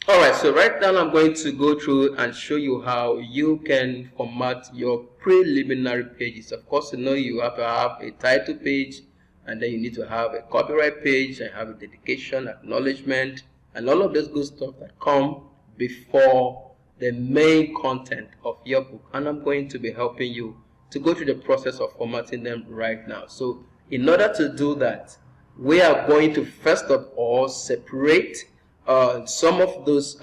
Alright, so right now I'm going to go through and show you how you can format your preliminary pages. Of course, you know you have to have a title page, and then you need to have a copyright page, and have a dedication, acknowledgement, and all of those good stuff that come before the main content of your book. And I'm going to be helping you to go through the process of formatting them right now. So in order to do that, we are going to first of all separate some of those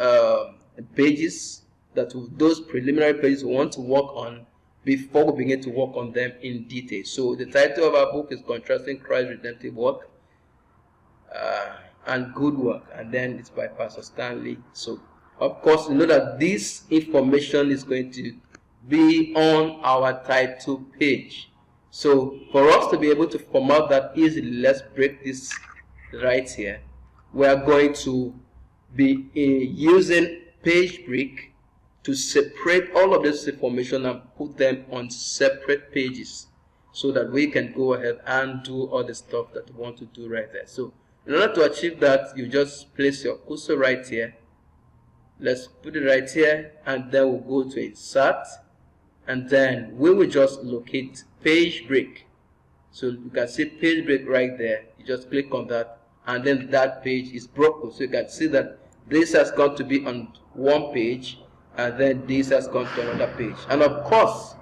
pages, those preliminary pages we want to work on before we begin to work on them in detail. So the title of our book is Contrasting Christ's Redemptive Work and Good Work, and then it's by Pastor Stanley. So of course you know that this information is going to be on our title page. So for us to be able to format that easily, let's break this right here. We are going to be using page break to separate all of this information and put them on separate pages so that we can go ahead and do all the stuff that we want to do right there. So in order to achieve that, you just place your cursor right here. Let's put it right here, and then we'll go to insert, and then we will just locate page break. So you can see page break right there. You just click on that, and then that page is broken. So you can see that this has got to be on one page, and then this has gone to another page. And of course,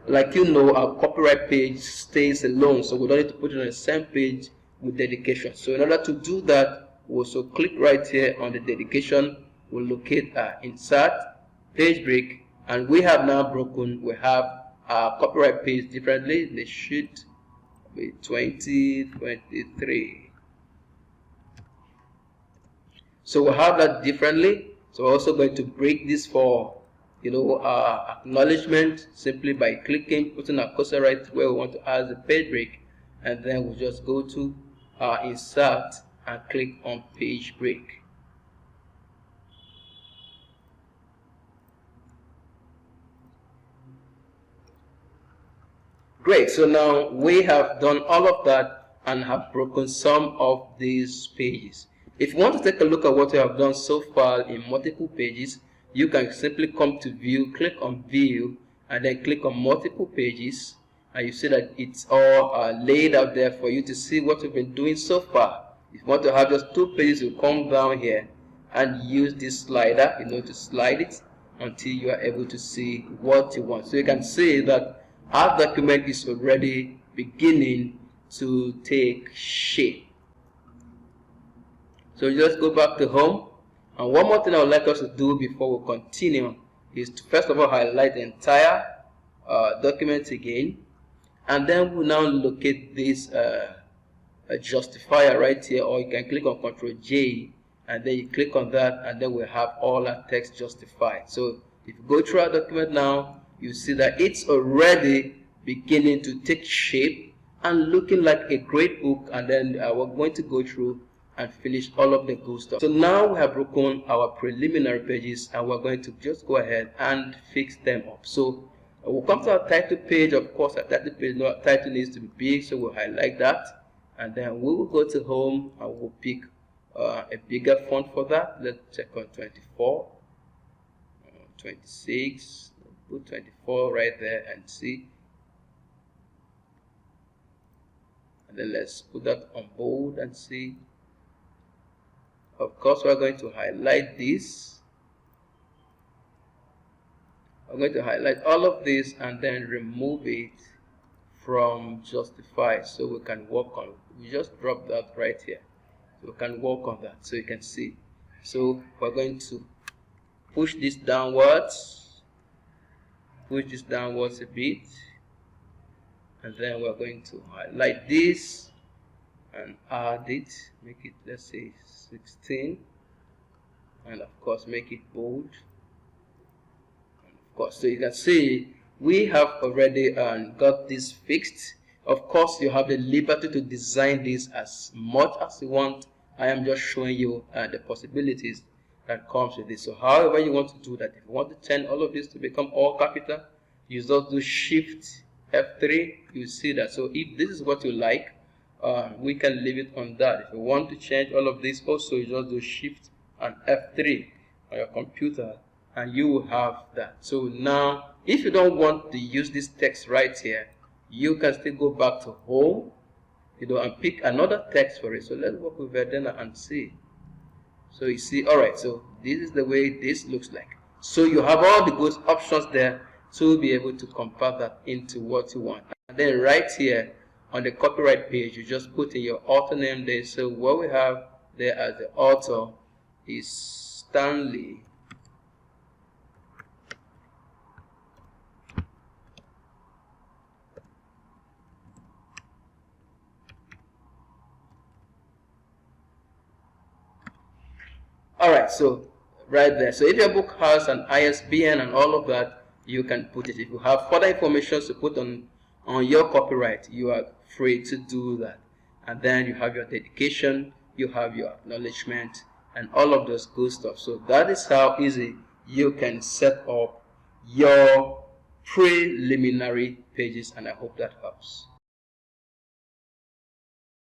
like you know, our copyright page stays alone, so we don't need to put it on the same page with dedication. So in order to do that, we'll also click right here on the dedication. We'll locate insert, page break, and we have now broken. We have our copyright page differently. They should be 2023. So we'll have that differently. So we're also going to break this for, you know, acknowledgement simply by clicking, putting our cursor right where we want to add the page break, and then we'll just go to insert and click on page break. Great, so now we have done all of that and have broken some of these pages. If you want to take a look at what we have done so far in multiple pages, you can simply come to view, click on view, and then click on multiple pages, and you see that it's all laid out there for you to see what we've been doing so far. If you want to have just two pages, you come down here and use this slider, you know, to slide it until you are able to see what you want. So you can see that our document is already beginning to take shape. So just go back to home, and one more thing I would like us to do before we continue is to first of all highlight the entire document again, and then we'll now locate this justifier right here, or you can click on Ctrl J, and then you click on that, and then we'll have all our text justified. So if you go through our document now, you see that it's already beginning to take shape and looking like a great book, and then we're going to go through and finish all of the good stuff. So now we have broken our preliminary pages, and we're going to just go ahead and fix them up. So we'll come to our title page. Of course, our title page, our title needs to be big, so we'll highlight that, and then we will go to home and we'll pick a bigger font for that. Let's check on 24, 26, put 24 right there and see. And then let's put that on bold and see. Of course, we're going to highlight this. I'm going to highlight all of this and then remove it from justify, so we can work on it. We just drop that right here, so we can work on that so you can see. So we're going to push this downwards, a bit, and then we're going to highlight this and add it, make it, let's say 16, and of course make it bold. And of course, so you can see we have already got this fixed. Of course, you have the liberty to design this as much as you want. I am just showing you the possibilities that comes with this. So however you want to do that, if you want to turn all of this to become all capital, you just do Shift F3, you see that. So if this is what you like, we can leave it on that. If you want to change all of this also, you just do Shift and F3, on your computer, and you will have that. So now, if you don't want to use this text right here, you can still go back to home, and pick another text for it. So let's work with Verdena and see. So you see, all right, so this is the way this looks like. So you have all the good options there to be able to convert that into what you want. And then right here on the copyright page, you just put in your author name there. So what we have there as the author is Stanley. Alright, so right there. So if your book has an ISBN and all of that, you can put it. If you have further information to put on your copyright, you are free to do that. And then you have your dedication, you have your acknowledgement, and all of those good stuff. So that is how easy you can set up your preliminary pages, and I hope that helps.